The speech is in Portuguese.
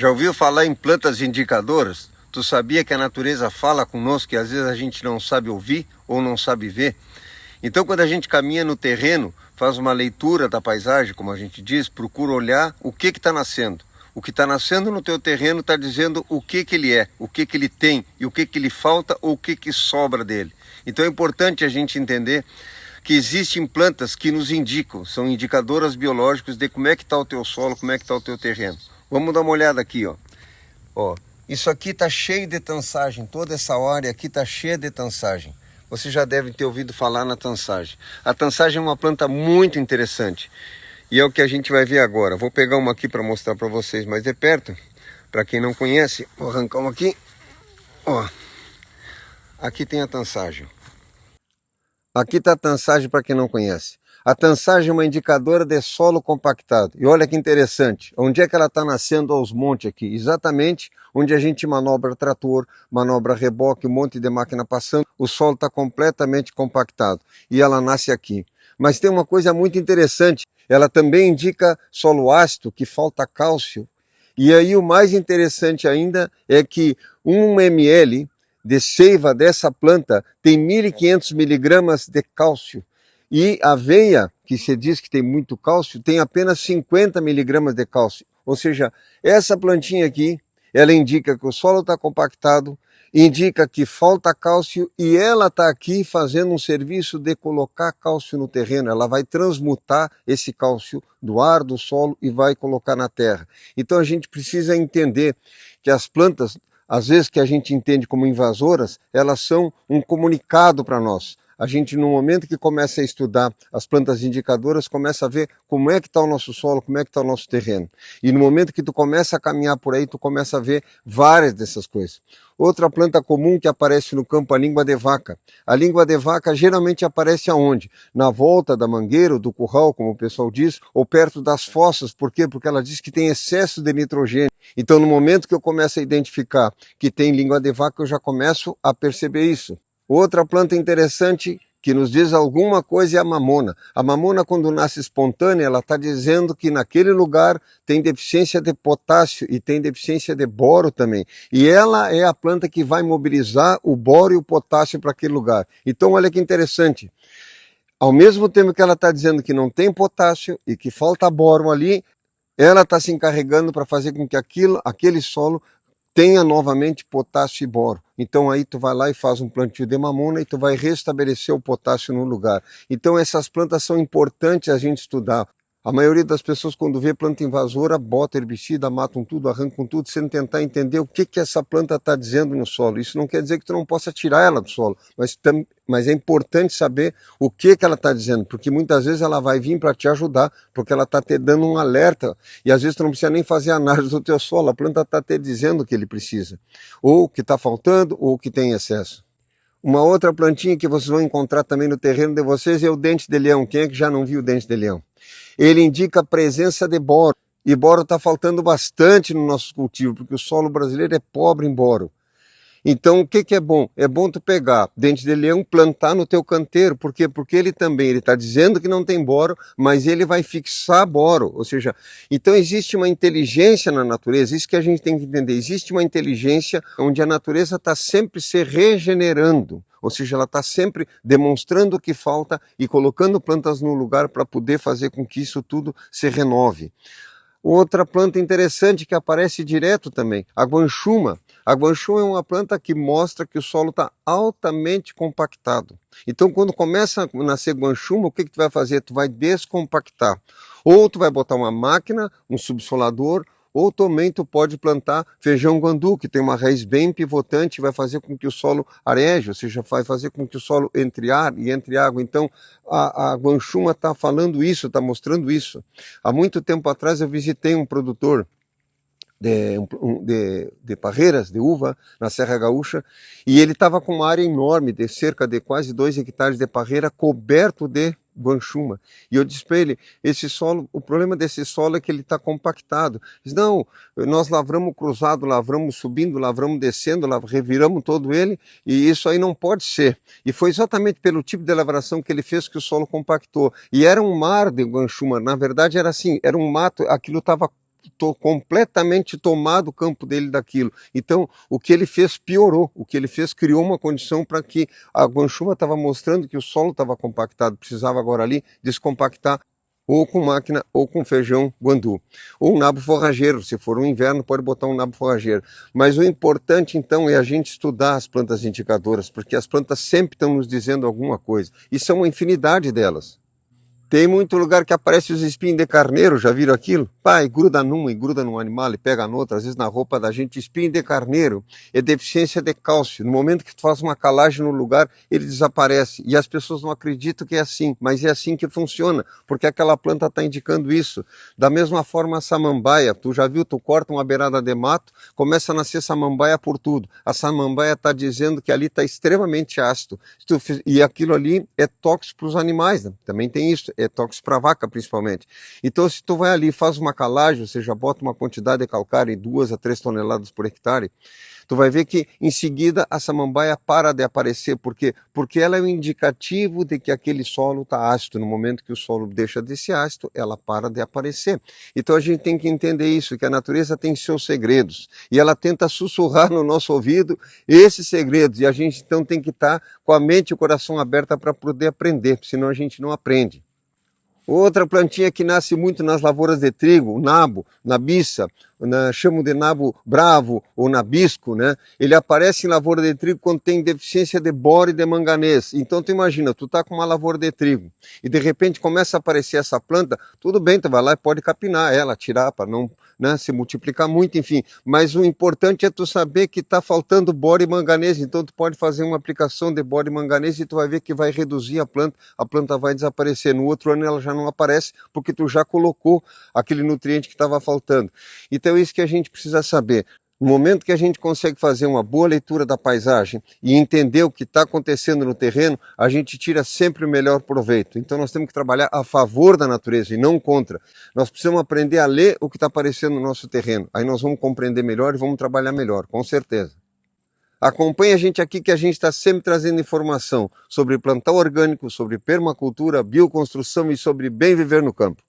Já ouviu falar em plantas indicadoras? Tu sabia que a natureza fala conosco e às vezes a gente não sabe ouvir ou não sabe ver? Então, quando a gente caminha no terreno, faz uma leitura da paisagem, como a gente diz, procura olhar o que está nascendo. O que está nascendo no teu terreno está dizendo o que ele é, o que ele tem e o que lhe falta ou o que sobra dele. Então é importante a gente entender que existem plantas que nos indicam, são indicadoras biológicas de como é que está o teu solo, como é que está o teu terreno. Vamos dar uma olhada aqui, ó. Ó, isso aqui está cheio de tansagem, toda essa área aqui está cheia de tansagem. Você já deve ter ouvido falar na tansagem. A tansagem é uma planta muito interessante e é o que a gente vai ver agora. Vou pegar uma aqui para mostrar para vocês mais de perto. Para quem não conhece, vou arrancar uma aqui. Ó, aqui tem a tansagem. Aqui está a tansagem para quem não conhece. A tansagem é uma indicadora de solo compactado. E olha que interessante, onde é que ela está nascendo aos montes aqui? Exatamente onde a gente manobra trator, manobra reboque, um monte de máquina passando, o solo está completamente compactado. E ela nasce aqui. Mas tem uma coisa muito interessante, ela também indica solo ácido, que falta cálcio. E aí o mais interessante ainda é que 1 ml de seiva dessa planta tem 1.500 miligramas de cálcio. E a aveia, que se diz que tem muito cálcio, tem apenas 50 miligramas de cálcio. Ou seja, essa plantinha aqui, ela indica que o solo está compactado, indica que falta cálcio e ela está aqui fazendo um serviço de colocar cálcio no terreno. Ela vai transmutar esse cálcio do ar, do solo e vai colocar na terra. Então a gente precisa entender que as plantas, às vezes que a gente entende como invasoras, elas são um comunicado para nós. A gente, no momento que começa a estudar as plantas indicadoras, começa a ver como é que está o nosso solo, como é que está o nosso terreno. E no momento que tu começa a caminhar por aí, tu começa a ver várias dessas coisas. Outra planta comum que aparece no campo é a língua de vaca. A língua de vaca geralmente aparece aonde? Na volta da mangueira, do curral, como o pessoal diz, ou perto das fossas. Por quê? Porque ela diz que tem excesso de nitrogênio. Então, no momento que eu começo a identificar que tem língua de vaca, eu já começo a perceber isso. Outra planta interessante que nos diz alguma coisa é a mamona. A mamona, quando nasce espontânea, ela está dizendo que naquele lugar tem deficiência de potássio e tem deficiência de boro também. E ela é a planta que vai mobilizar o boro e o potássio para aquele lugar. Então, olha que interessante. Ao mesmo tempo que ela está dizendo que não tem potássio e que falta boro ali, ela está se encarregando para fazer com que aquele solo tenha novamente potássio e boro. Então aí tu vai lá e faz um plantio de mamona e tu vai restabelecer o potássio no lugar. Então essas plantas são importantes a gente estudar. A maioria das pessoas, quando vê planta invasora, bota herbicida, matam tudo, arrancam tudo, sem tentar entender o que essa planta está dizendo no solo. Isso não quer dizer que tu não possa tirar ela do solo, mas é importante saber o que ela está dizendo, porque muitas vezes ela vai vir para te ajudar, porque ela está te dando um alerta, e às vezes tu não precisa nem fazer análise do teu solo, a planta está te dizendo o que ele precisa, ou o que está faltando, ou o que tem excesso. Uma outra plantinha que vocês vão encontrar também no terreno de vocês é o dente de leão. Quem é que já não viu o dente de leão? Ele indica a presença de boro. E boro está faltando bastante no nosso cultivo, porque o solo brasileiro é pobre em boro. Então, o que é bom? É bom tu pegar dente de leão, plantar no teu canteiro. Por quê? Porque ele está dizendo que não tem boro, mas ele vai fixar boro. Ou seja, então existe uma inteligência na natureza, isso que a gente tem que entender. Existe uma inteligência onde a natureza está sempre se regenerando. Ou seja, ela está sempre demonstrando o que falta e colocando plantas no lugar para poder fazer com que isso tudo se renove. Outra planta interessante que aparece direto também, a guanchuma. A guanchuma é uma planta que mostra que o solo está altamente compactado. Então, quando começa a nascer guanchuma, o que tu vai fazer? Tu vai descompactar. Ou tu vai botar uma máquina, um subsolador, ou também tu pode plantar feijão guandu, que tem uma raiz bem pivotante, vai fazer com que o solo areje, ou seja, vai fazer com que o solo entre ar e entre água. Então, a guanchuma está falando isso, está mostrando isso. Há muito tempo atrás eu visitei um produtor de parreiras, de uva, na Serra Gaúcha, e ele estava com uma área enorme, de cerca de quase 2 hectares de parreira, coberto de guanchuma. E eu disse para ele, esse solo, o problema desse solo é que ele está compactado. Ele disse, não, nós lavramos cruzado, lavramos subindo, lavramos descendo, reviramos todo ele, e isso aí não pode ser. E foi exatamente pelo tipo de lavração que ele fez que o solo compactou. E era um mar de guanchuma, na verdade era assim, era um mato, aquilo estava completamente tomado o campo dele daquilo. Então, o que ele fez piorou, o que ele fez criou uma condição para que a guanchuma estava mostrando que o solo estava compactado, precisava agora ali descompactar ou com máquina ou com feijão guandu. Ou um nabo forrageiro, se for um inverno pode botar um nabo forrageiro. Mas o importante então é a gente estudar as plantas indicadoras, porque as plantas sempre estão nos dizendo alguma coisa, e são uma infinidade delas. Tem muito lugar que aparece os espinhos de carneiro, já viram aquilo? Pai, gruda num e gruda num animal e pega no outro, às vezes na roupa da gente. Espinho de carneiro é deficiência de cálcio. No momento que tu faz uma calagem no lugar, ele desaparece. E as pessoas não acreditam que é assim, mas é assim que funciona, porque aquela planta está indicando isso. Da mesma forma a samambaia, tu já viu, tu corta uma beirada de mato, começa a nascer samambaia por tudo. A samambaia está dizendo que ali está extremamente ácido. E aquilo ali é tóxico para os animais, né? Também tem isso. É tóxico para a vaca, principalmente. Então, se tu vai ali e faz uma calagem, ou seja, bota uma quantidade de calcário em 2 a 3 toneladas por hectare, tu vai ver que em seguida a samambaia para de aparecer. Por quê? Porque ela é um indicativo de que aquele solo está ácido. No momento que o solo deixa de ser ácido, ela para de aparecer. Então a gente tem que entender isso, que a natureza tem seus segredos. E ela tenta sussurrar no nosso ouvido esses segredos. E a gente então tem que estar com a mente e o coração aberta para poder aprender, senão a gente não aprende. Outra plantinha que nasce muito nas lavouras de trigo, o nabo, nabiça, chamam de nabo bravo ou nabisco, né? Ele aparece em lavoura de trigo quando tem deficiência de boro e de manganês. Então tu imagina, tu tá com uma lavoura de trigo e de repente começa a aparecer essa planta, tudo bem, tu vai lá e pode capinar ela, tirar para não, né, se multiplicar muito, enfim. Mas o importante é tu saber que está faltando boro e manganês, então tu pode fazer uma aplicação de boro e manganês e tu vai ver que vai reduzir a planta vai desaparecer. No outro ano ela já não aparece porque tu já colocou aquele nutriente que estava faltando. Então é isso que a gente precisa saber. No momento que a gente consegue fazer uma boa leitura da paisagem e entender o que está acontecendo no terreno, a gente tira sempre o melhor proveito. Então nós temos que trabalhar a favor da natureza e não contra. Nós precisamos aprender a ler o que está aparecendo no nosso terreno. Aí nós vamos compreender melhor e vamos trabalhar melhor, com certeza. Acompanhe a gente aqui que a gente está sempre trazendo informação sobre plantar orgânico, sobre permacultura, bioconstrução e sobre bem viver no campo.